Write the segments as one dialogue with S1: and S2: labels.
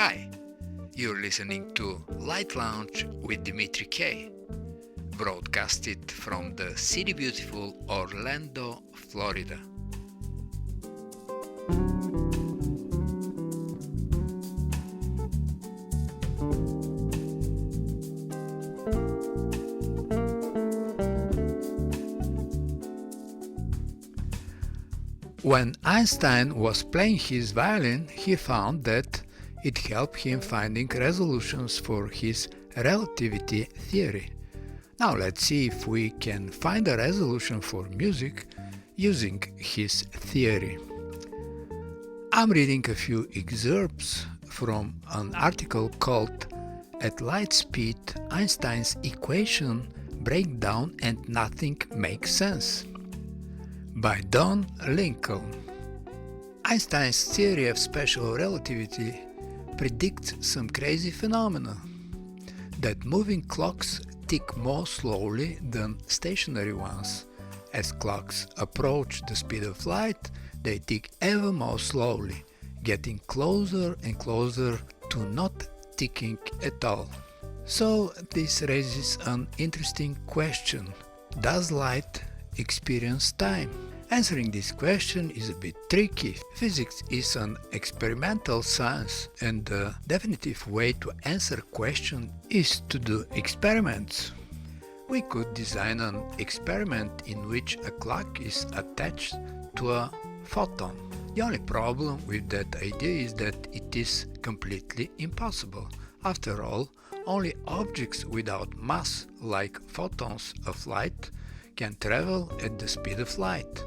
S1: Hi, you're listening to Light Lounge with Dimitri K, broadcasted from the city beautiful Orlando, Florida. When Einstein was playing his violin, he found that it helped him finding resolutions for his relativity theory. Now let's see if we can find a resolution for music using his theory. I'm reading a few excerpts from an article called At Light Speed, Einstein's Equation Break Down and Nothing Makes Sense by Don Lincoln. Einstein's theory of special relativity predicts some crazy phenomena, that moving clocks tick more slowly than stationary ones. As clocks approach the speed of light, they tick ever more slowly, getting closer and closer to not ticking at all. So this raises an interesting question. Does light experience time? Answering this question is a bit tricky. Physics is an experimental science, and the definitive way to answer a question is to do experiments. We could design an experiment in which a clock is attached to a photon. The only problem with that idea is that it is completely impossible. After all, only objects without mass, like photons of light, can travel at the speed of light,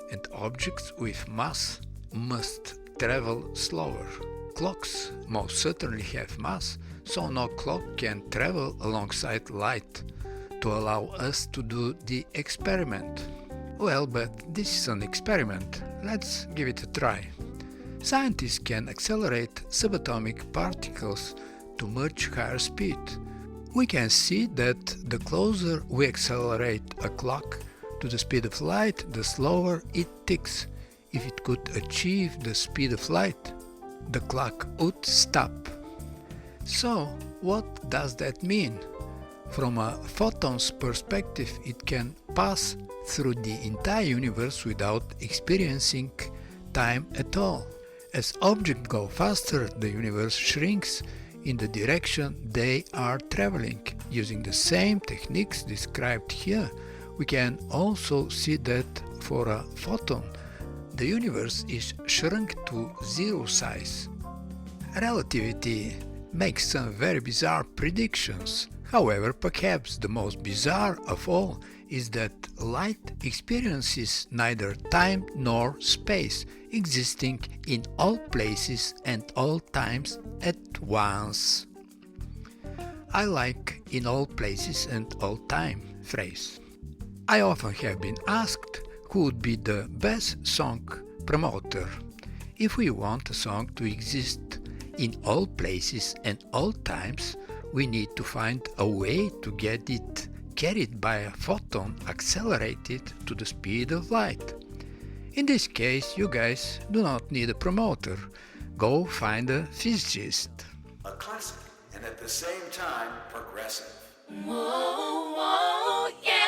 S1: and objects with mass must travel slower. Clocks most certainly have mass, so no clock can travel alongside light to allow us to do the experiment. Well, but this is an experiment. Let's give it a try. Scientists can accelerate subatomic particles to much higher speed. We can see that the closer we accelerate a clock to the speed of light, the slower it ticks. If it could achieve the speed of light, the clock would stop. So, what does that mean? From a photon's perspective, it can pass through the entire universe without experiencing time at all. As objects go faster, the universe shrinks in the direction they are traveling. Using the same techniques described here, we can also see that for a photon, the universe is shrunk to zero size. Relativity makes some very bizarre predictions. However, perhaps the most bizarre of all is that light experiences neither time nor space, existing in all places and all times at once. I like "in all places and all time" phrase. I often have been asked who would be the best song promoter. If we want a song to exist in all places and all times, we need to find a way to get it carried by a photon accelerated to the speed of light. In this case, you guys do not need a promoter. Go find a physicist.
S2: A classic and at the same time progressive.
S3: Whoa, whoa, yeah!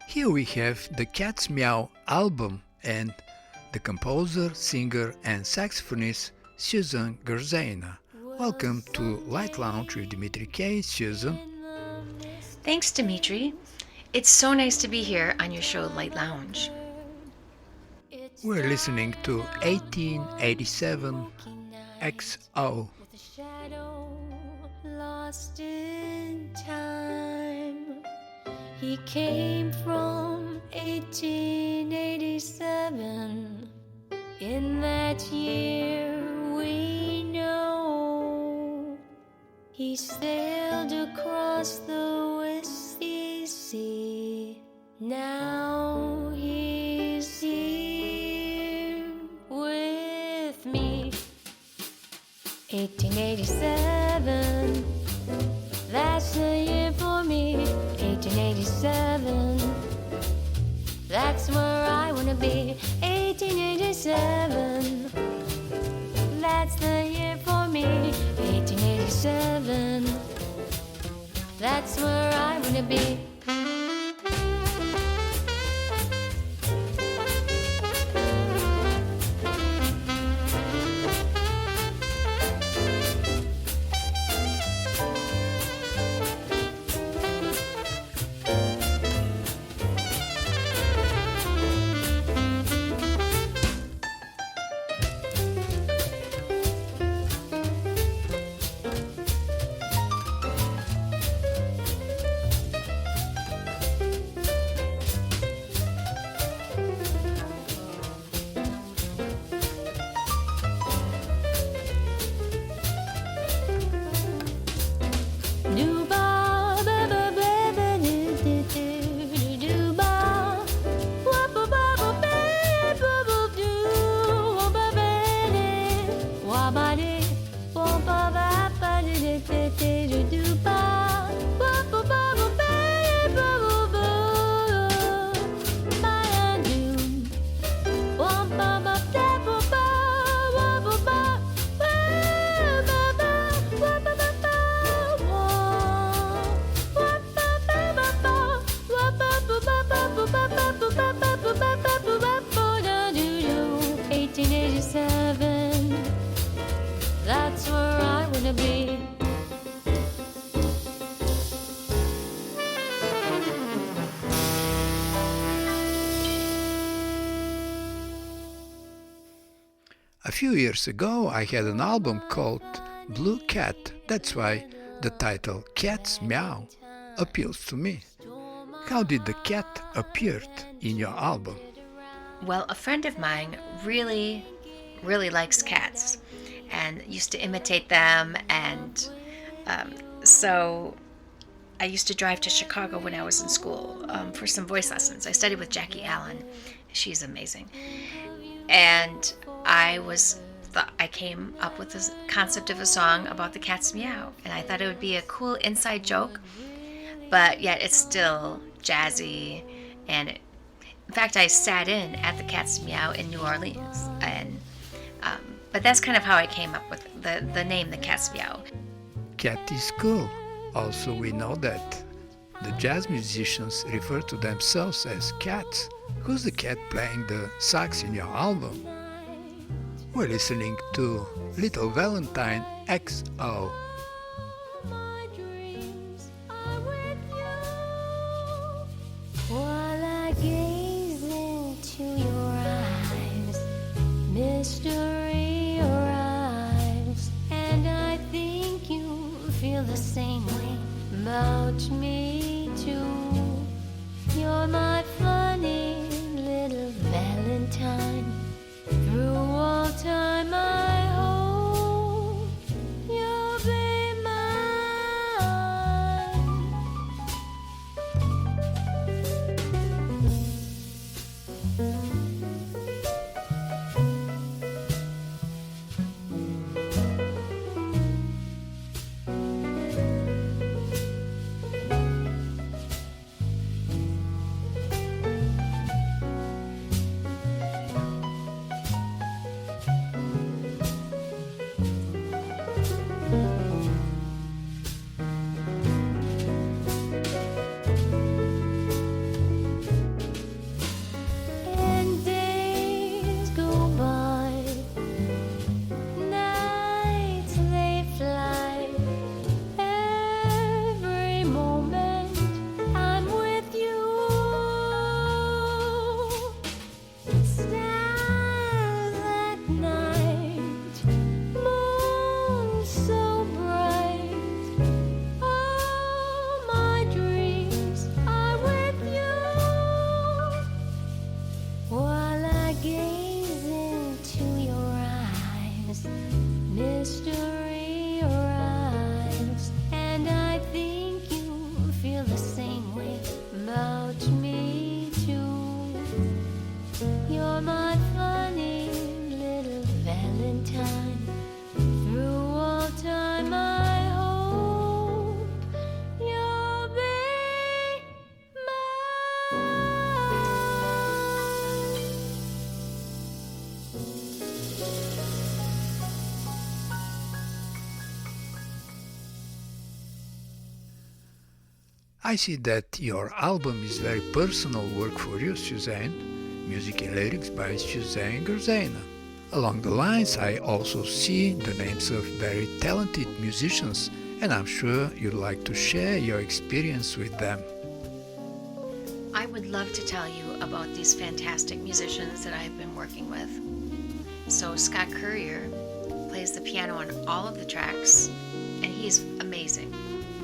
S1: Here we have the Cat's Meow album and the composer, singer and saxophonist Suzanne Grzanna. Welcome to Light Lounge with Dimitri K. Susan.
S3: Thanks, Dimitri. It's so nice to be here on your show, Light Lounge.
S1: We're listening to 1887 XO.
S4: With a shadow lost in time. He came from 1887. In that year we know he sailed across the Whiskey Sea. Now he's here with me. 1887, that's the year for me. 1887, that's where I wanna be. 1887, that's the year That's where I wanna be. That's where I wanna be.
S1: A few years ago, I had an album called Blue Cat. That's why the title Cat's Meow appeals to me. How did the cat appear in your album?
S3: Well, a friend of mine really likes cats and used to imitate them, and so I used to drive to Chicago when I was in school for some voice lessons. I studied with Jackie Allen. She's amazing. And I came up with this concept of a song about the cat's meow, and I thought it would be a cool inside joke, but yet it's still jazzy. And in fact, I sat in at the cat's meow in New Orleans, and but that's kind of how I came up with the name, the cat's meow.
S1: Cat is cool. Also, we know that the jazz musicians refer to themselves as cats. Who's the cat playing the sax in your album? We're listening to Little Valentine XO.
S4: My dreams are with you. While I gaze into your eyes, mystery arrives, and I think you feel the same way about me too. You're my funny little Valentine. Through all time I hope you'll be mine.
S1: I see that your album is very personal work for you, Suzanne. Music and lyrics by Suzanne Grzanna. Along the lines, I also see the names of very talented musicians, and I'm sure you'd like to share your experience with them.
S3: I would love to tell you about these fantastic musicians that I've been working with. So Scott Courier plays the piano on all of the tracks, and he's amazing,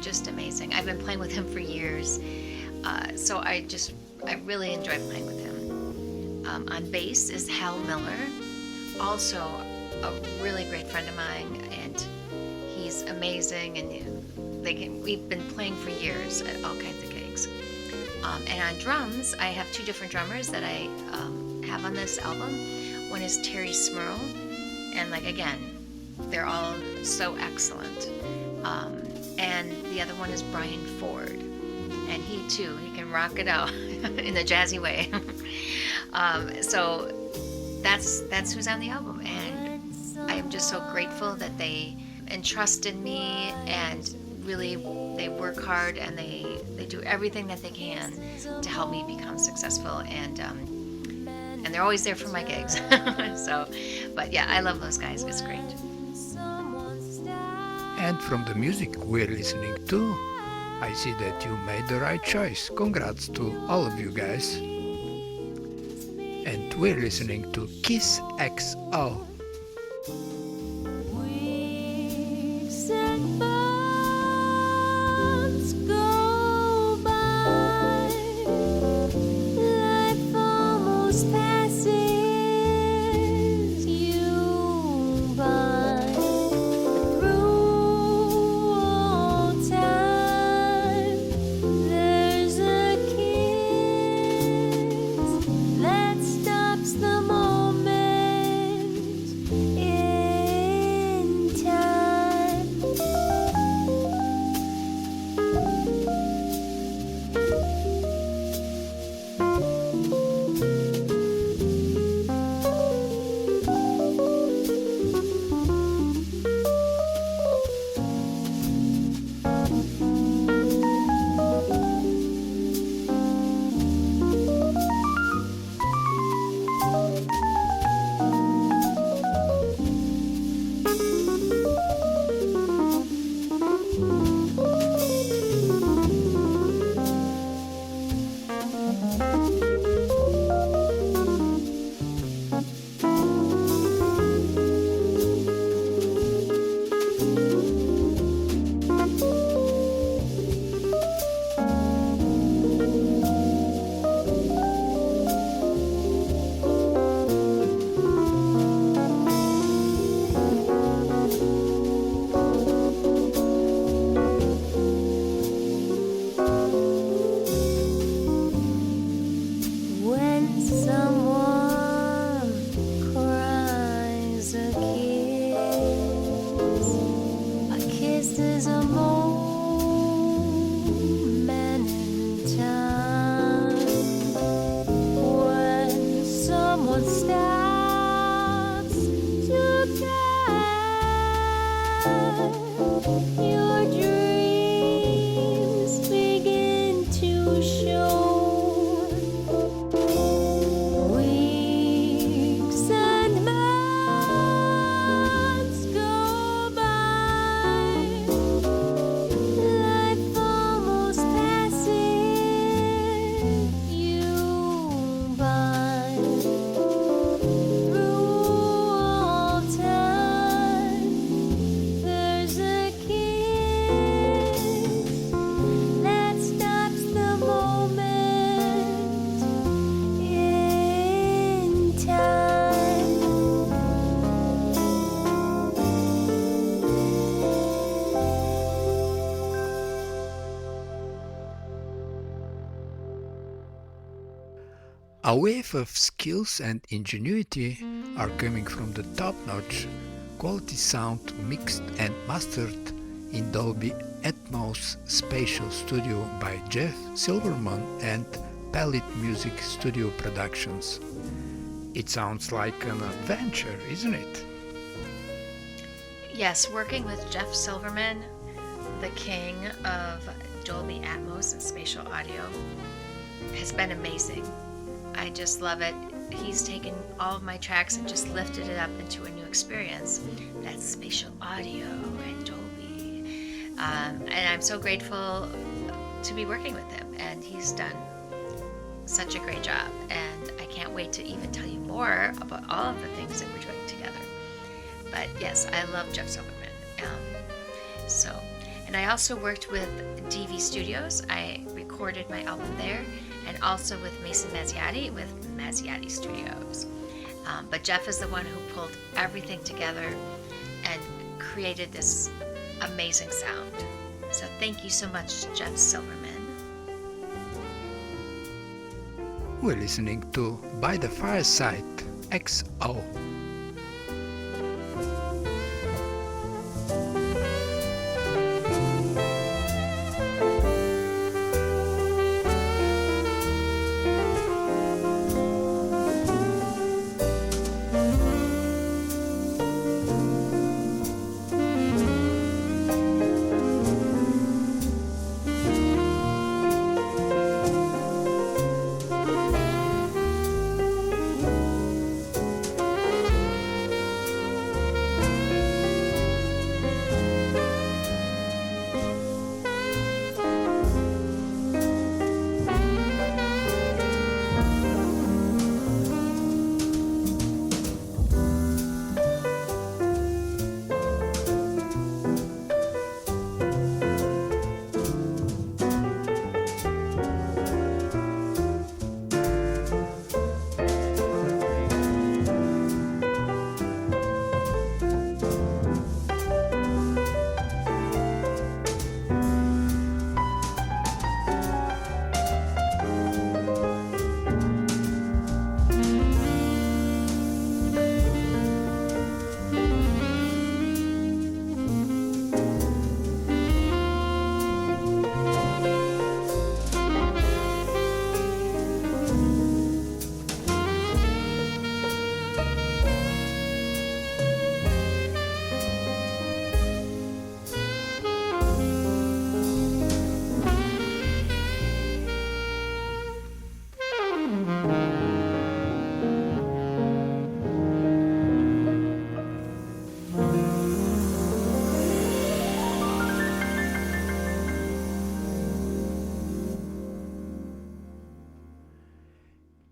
S3: just amazing. I've been playing with him for years, so I really enjoy playing with him. On bass is Hal Miller, also a really great friend of mine, and he's amazing, and we've been playing for years at all kinds of gigs. And on drums, I have two different drummers that I have on this album. One is Terry Smurl, and again, they're all so excellent. And the other one is Brian Ford, and he can rock it out in a jazzy way. So that's who's on the album, and I am just so grateful that they entrust in me, and really they work hard, and they do everything that they can to help me become successful, and they're always there for my gigs. But yeah, I love those guys. It's great.
S1: And from the music we're listening to, I see that you made the right choice. Congrats to all of you guys. And we're listening to Kiss XO.
S4: We've said months go by, life almost passes you by. Through all time, there's a kiss that stops the moment in time. When someone cries a kiss is a moment in time. When someone stops to care, your dreams begin to show. Weeks and months go by, life almost passes you by. Through all time, there's a kiss that stops the moment in time.
S1: A wave of skills and ingenuity are coming from the top-notch quality sound mixed and mastered in Dolby Atmos Spatial Studio by Jeff Silverman and Palette Music Studio Productions. It sounds like an adventure, isn't it?
S3: Yes, working with Jeff Silverman, the king of Dolby Atmos and spatial audio has been amazing. I just love it. He's taken all of my tracks and just lifted it up into a new experience. That's spatial audio and Dolby. And I'm so grateful to be working with him, and he's done such a great job. And I can't wait to even tell you more about all of the things that we're doing together. But yes, I love Jeff Silverman. And I also worked with DV Studios. I recorded my album there, and also with Mason Mazziati with Mazziati Studios. But Jeff is the one who pulled everything together and created this amazing sound. So thank you so much, Jeff Silverman.
S1: We're listening to By the Fireside XO.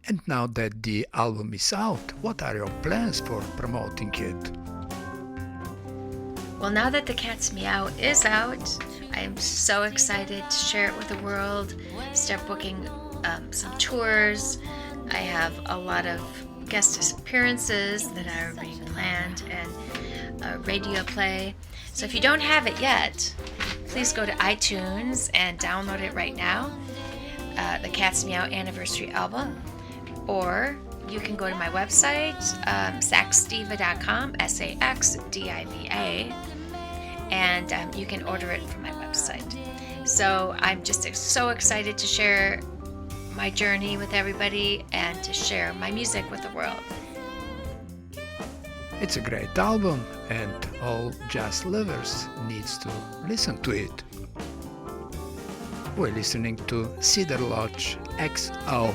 S1: And now that the album is out, what are your plans for promoting it?
S3: Well, now that The Cat's Meow is out, I am so excited to share it with the world, start booking some tours. I have a lot of guest appearances that are being planned and a radio play. So if you don't have it yet, please go to iTunes and download it right now, The Cat's Meow Anniversary Album. Or you can go to my website, saxdiva.com, SAXDIVA, and you can order it from my website. So I'm just so excited to share my journey with everybody and to share my music with the world.
S1: It's a great album, and all jazz lovers needs to listen to it. We're listening to Cedar Lodge XO.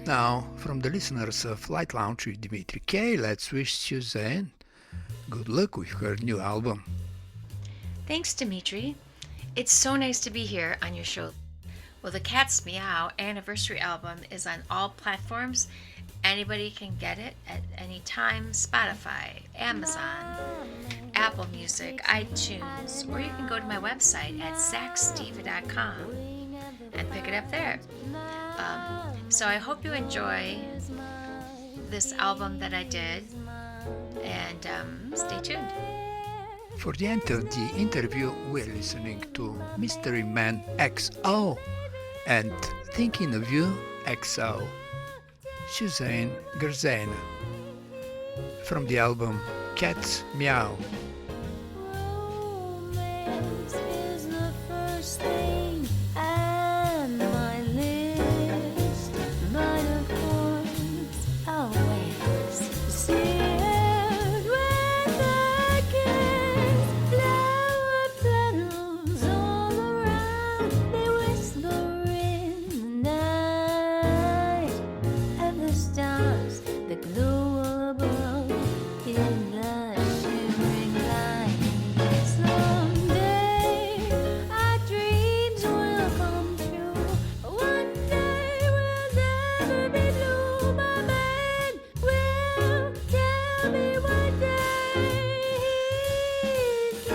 S1: And now, from the listeners of Light Lounge with Dimitri K, let's wish Suzanne good luck with her new album.
S3: Thanks, Dimitri. It's so nice to be here on your show. Well, the Cat's Meow anniversary album is on all platforms. Anybody can get it at any time. Spotify, Amazon, Apple Music, iTunes, or you can go to my website at zachsteva.com and pick it up there. So I hope you enjoy this album that I did, and stay tuned.
S1: For the end of the interview, we're listening to Mystery Man XO and Thinking of You XO, Suzanne Grzanna, from the album Cat's Meow.
S4: Romance is the first thing on my list, but of course always sealed with a kiss. Flower petals all around, they whisper in the night of the stars that glow above in the shimmering light. Someday our dreams will come true. One day we'll never be blue. My man will tell me one day he's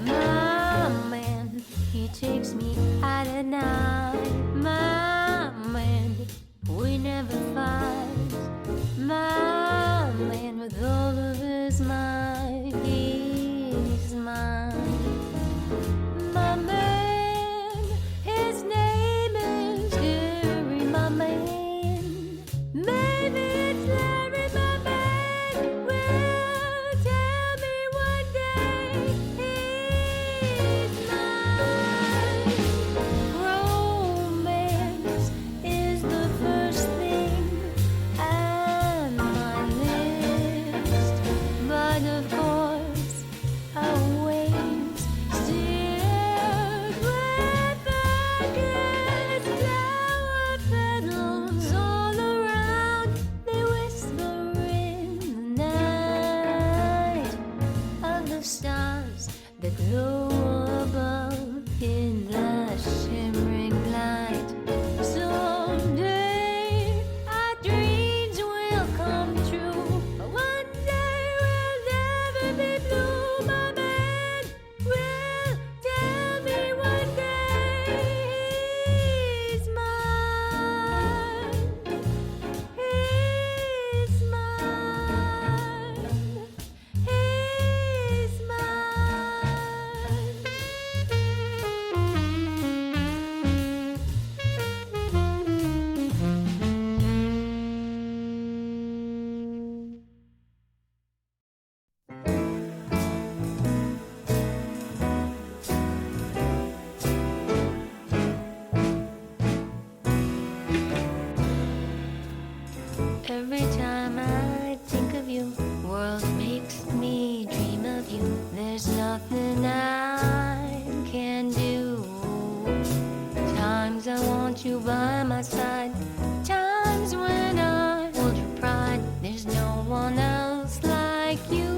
S4: my man, he takes me out at night. My man, we never fight. My man, with all of his might, he's mine. My man, his name is Gary, my man. Maybe it's Larry, my man, will tell me one day he's mine. Romance is the first thing on my list, but of course always steered with a kiss. Flower petals all around, they whisper in the night of the stars that glow above in the shimmering light. Someday our dreams will come true. One day we'll never be blue. My man will tell me one day he's mine. He's mine. He's mine. Every time I think of you, world makes me dream of you. There's nothing I can do. Times I want you by my side, times when I hold your pride. There's no one else like you.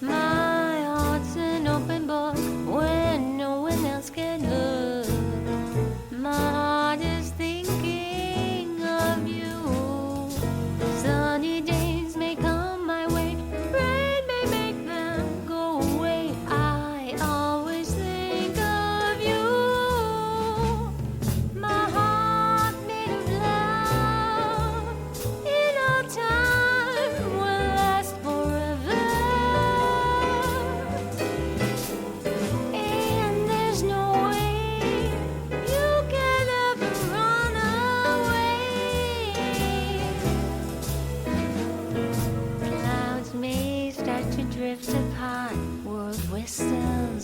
S4: My heart's an open book when no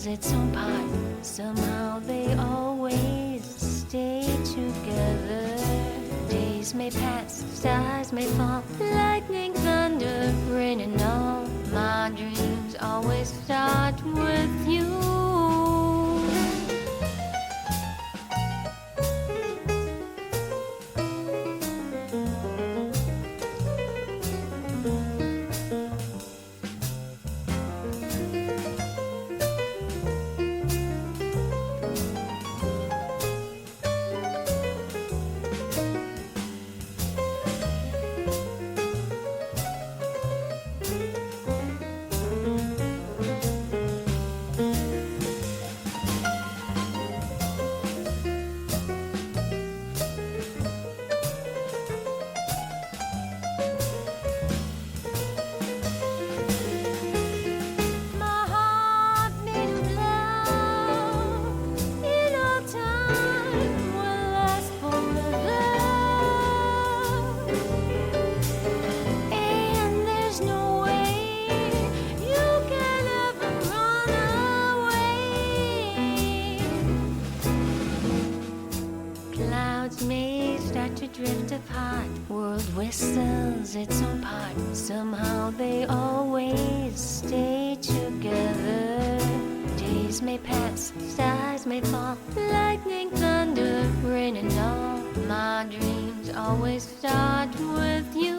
S4: its own part. Somehow they always stay together. Days may pass, stars may fall, lightning, thunder, rain and all. My dreams always start with you. Drift apart, world whistles its own part. Somehow they always stay together. Days may pass, stars may fall, lightning, thunder, rain and all. My dreams always start with you.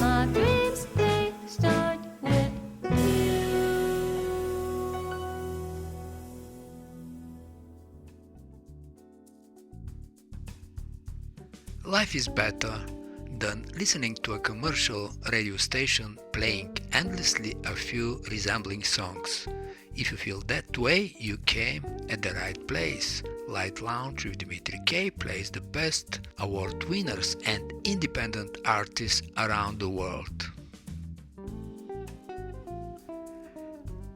S4: My dreams, they start with you.
S1: Life is better than listening to a commercial radio station playing endlessly a few resembling songs. If you feel that way, you came at the right place. Light Lounge with Dimitri K plays the best award winners and independent artists around the world.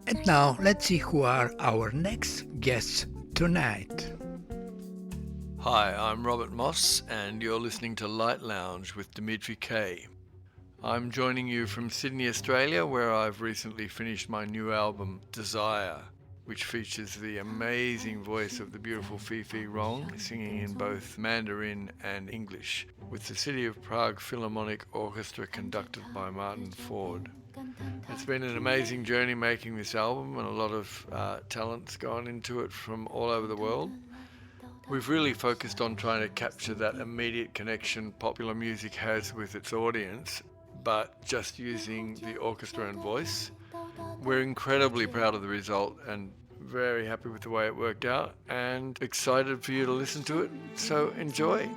S1: And now let's see who are our next guests tonight.
S5: Hi, I'm Robert Moss, and you're listening to Light Lounge with Dimitri K. I'm joining you from Sydney, Australia, where I've recently finished my new album, Desire, which features the amazing voice of the beautiful Fifi Rong, singing in both Mandarin and English, with the City of Prague Philharmonic Orchestra conducted by Martin Ford. It's been an amazing journey making this album, and a lot of talent's gone into it from all over the world. We've really focused on trying to capture that immediate connection popular music has with its audience, but just using the orchestra and voice. We're incredibly proud of the result and very happy with the way it worked out and excited for you to listen to it, so enjoy.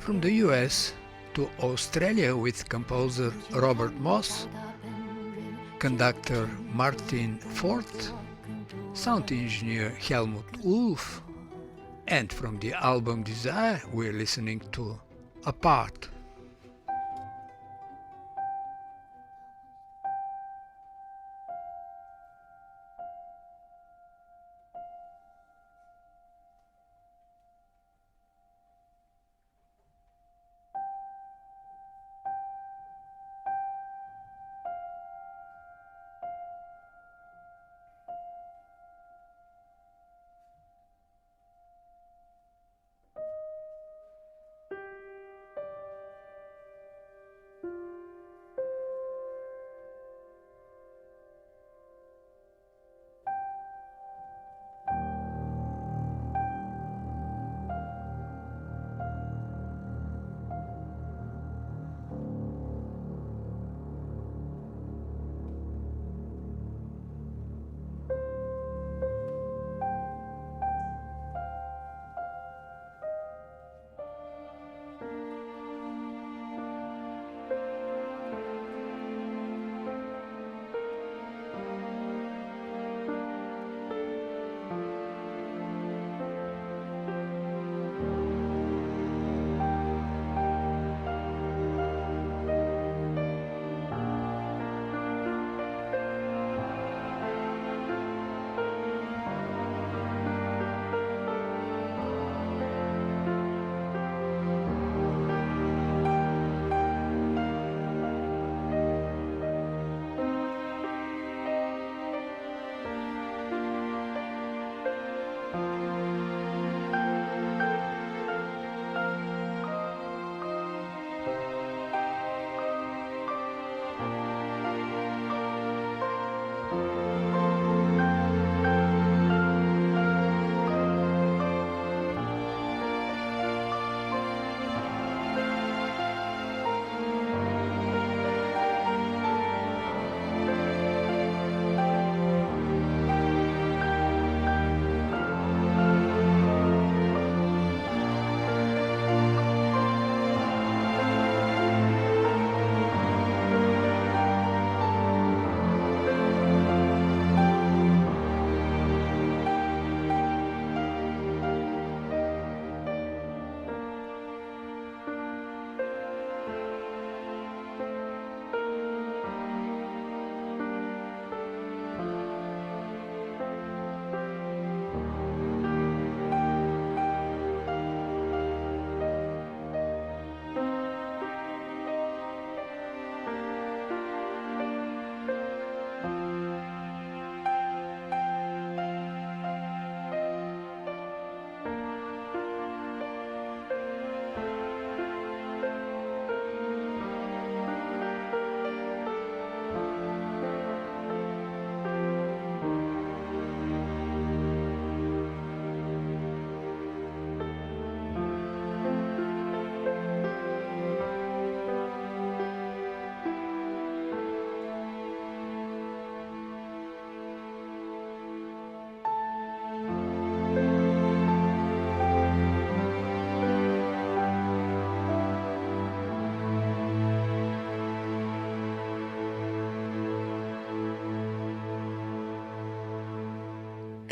S1: From the US to Australia with composer Robert Moss, conductor Martin Ford, sound engineer Helmut Ulf, and from the album Desire we're listening to Apart.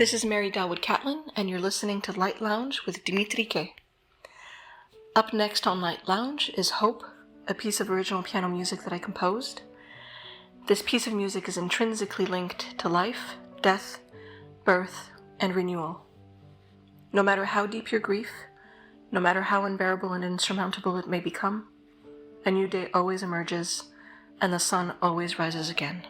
S6: This is Mary Dawood Catlin, and you're listening to Light Lounge with Dimitri K. Up next on Light Lounge is Hope, a piece of original piano music that I composed. This piece of music is intrinsically linked to life, death, birth, and renewal. No matter how deep your grief, no matter how unbearable and insurmountable it may become, a new day always emerges, and the sun always rises again.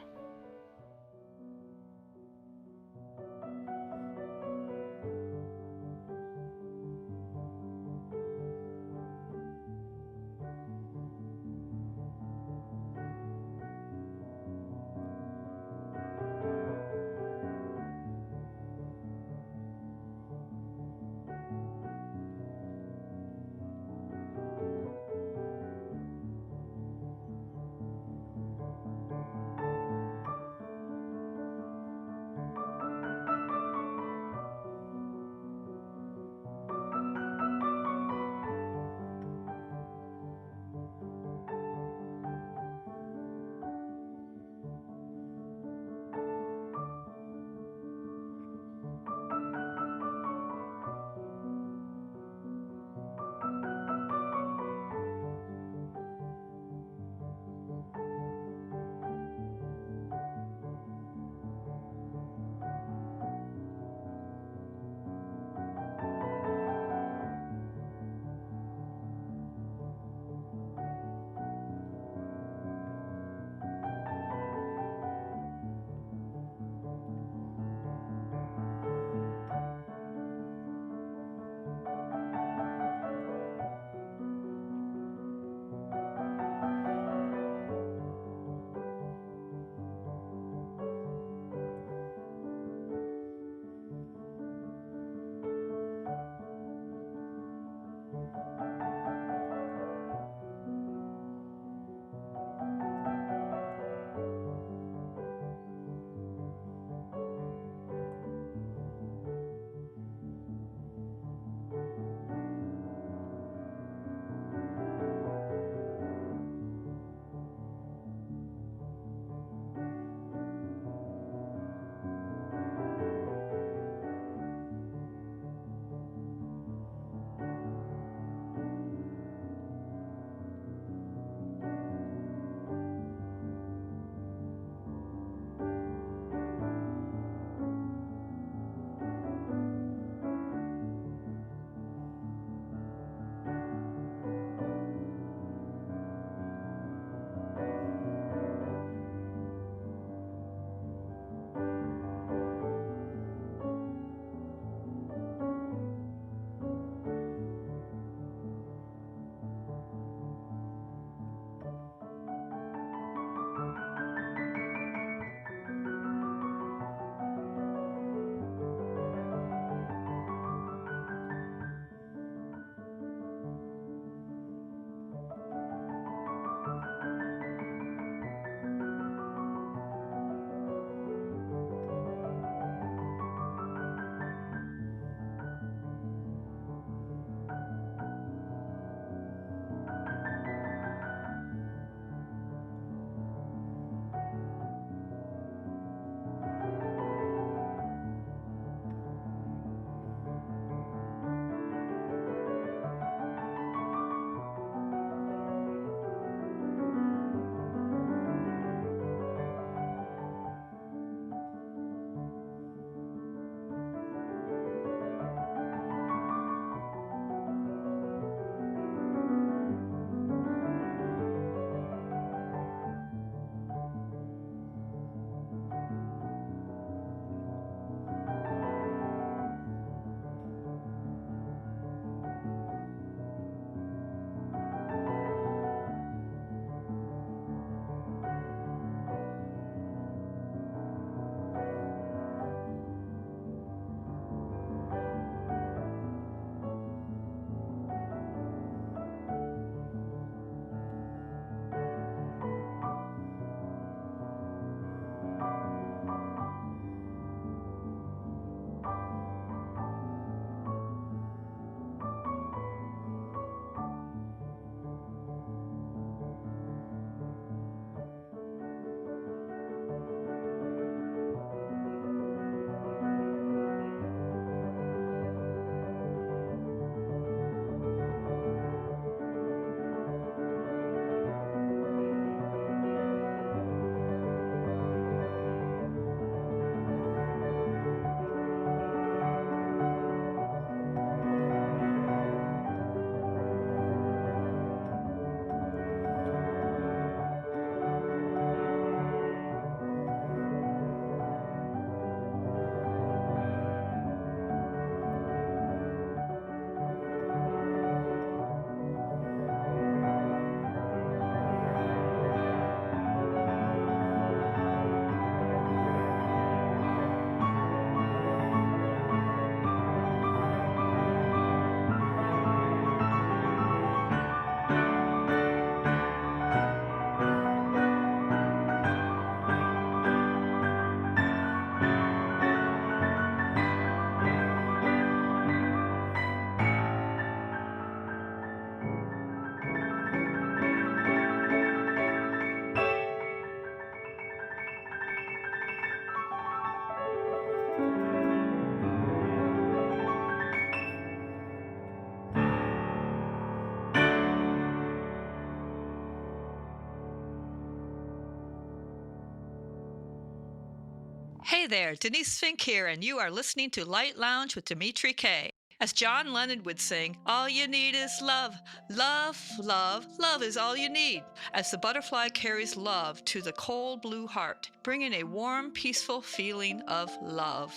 S7: Hey there, Denise Fink here, and you are listening to Light Lounge with Dimitri K. As John Lennon would sing, all you need is love. Love, love, love is all you need. As the butterfly carries love to the cold blue heart, bringing a warm, peaceful feeling of love.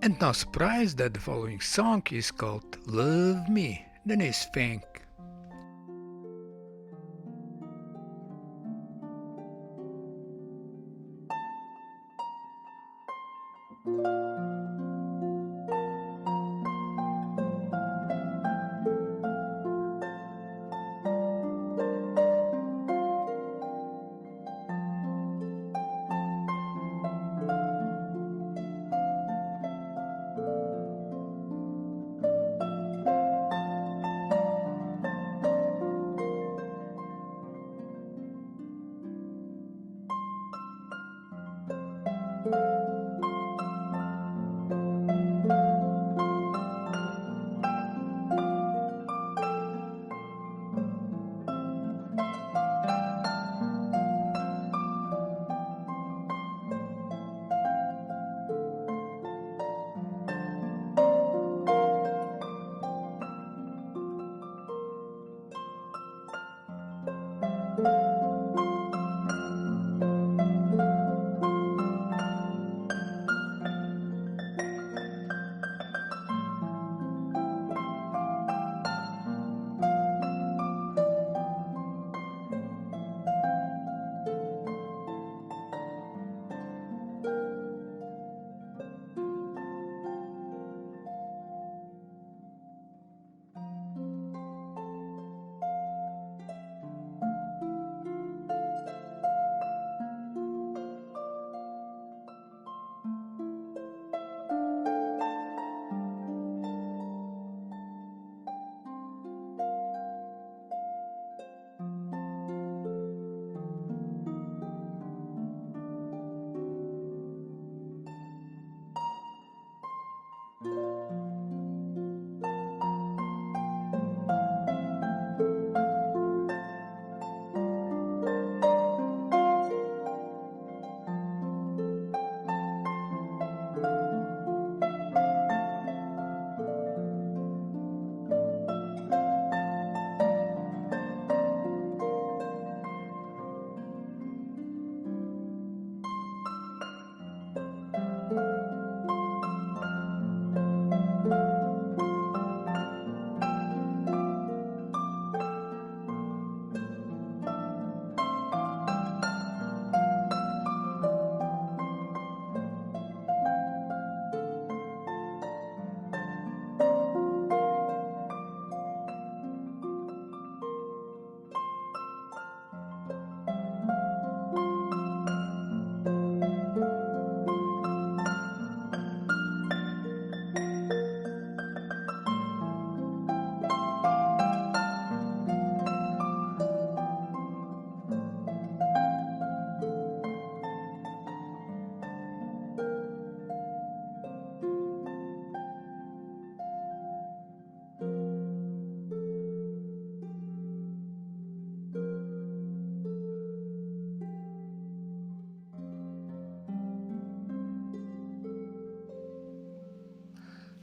S1: And no surprise that the following song is called Love Me, Denise Fink.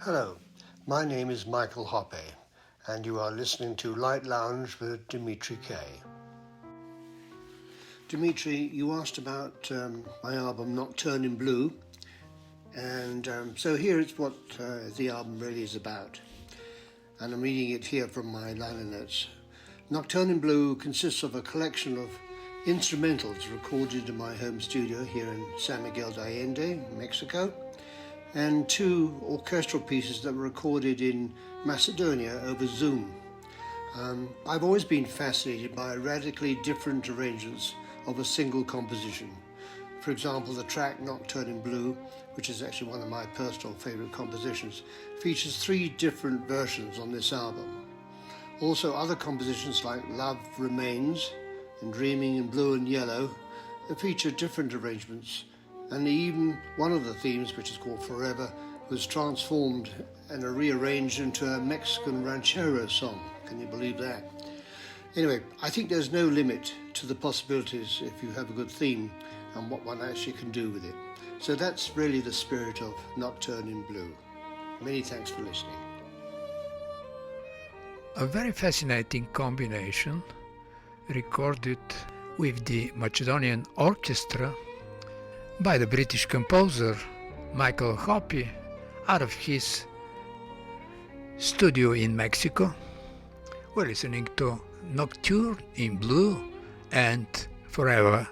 S8: Hello, my name is Michael Hoppe, and you are listening to Light Lounge with Dimitri K. Dimitri, you asked about my album Nocturne in Blue, and so here is what the album really is about. And I'm reading it here from my liner notes. Nocturne in Blue consists of a collection of instrumentals recorded in my home studio here in San Miguel de Allende, Mexico, and 2 orchestral pieces that were recorded in Macedonia over Zoom. I've always been fascinated by radically different arrangements of a single composition. For example, the track Nocturne in Blue, which is actually one of my personal favourite compositions, features 3 different versions on this album. Also, other compositions like Love Remains and Dreaming in Blue and Yellow feature different arrangements, and even one of the themes, which is called Forever, was transformed and rearranged into a Mexican ranchero song. Can you believe that? Anyway, I think there's no limit to the possibilities if you have a good theme and what one actually can do with it. So that's really the spirit of Nocturne in Blue. Many thanks for listening.
S1: A very fascinating combination, recorded with the Macedonian Orchestra by the British composer Michael Hoppe out of his studio in Mexico. We're listening to Nocturne in Blue and Forever.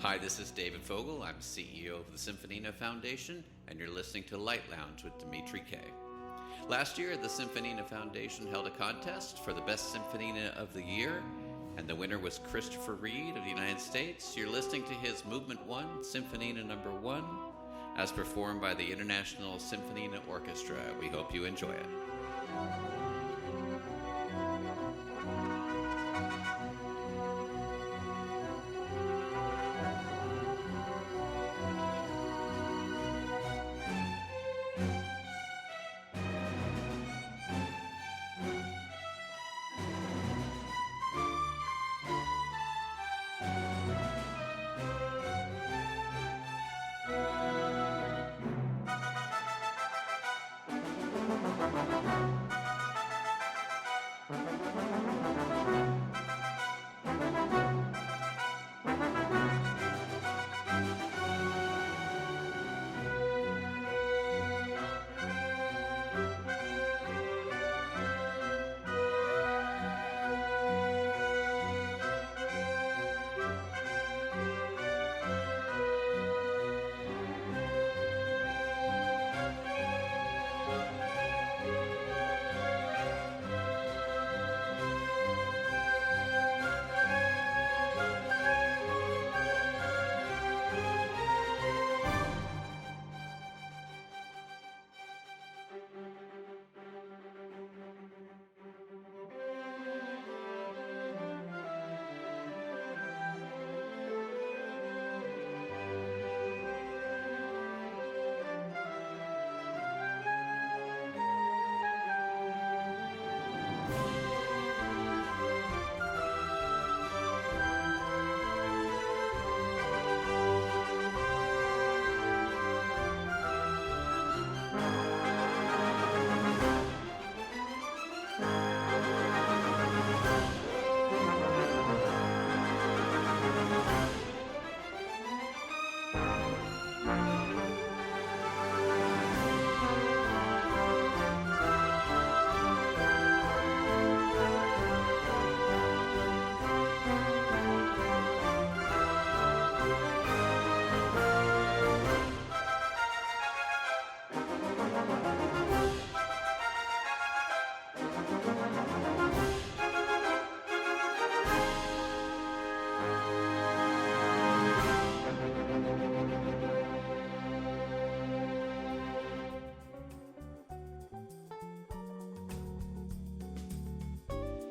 S9: Hi, this is David Fogel. I'm CEO of the Symphonina Foundation, and you're listening to Light Lounge with Dimitri K. Last year, the Symphonina Foundation held a contest for the best Symphonina of the year, and the winner was Christopher Reed of the United States. You're listening to his Movement 1, Symphonina number 1, as performed by the International Symphonina Orchestra. We hope you enjoy it.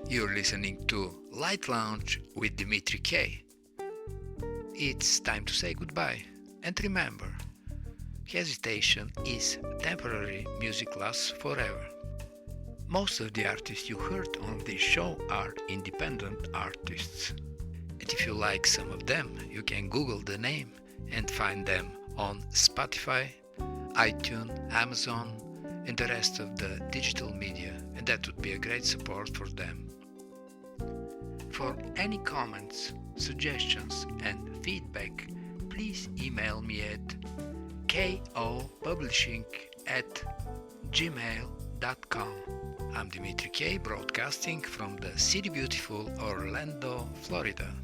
S1: You're listening to Light Lounge with Dimitri K. It's time to say goodbye. And remember, hesitation is temporary, music lasts forever. Most of the artists you heard on this show are independent artists. And if you like some of them, you can Google the name and find them on Spotify, iTunes, Amazon, and the rest of the digital media, and that would be a great support for them. For any comments, suggestions, and feedback, please email me at kopublishing@gmail.com. I'm Dimitri K, broadcasting from the city beautiful Orlando, Florida.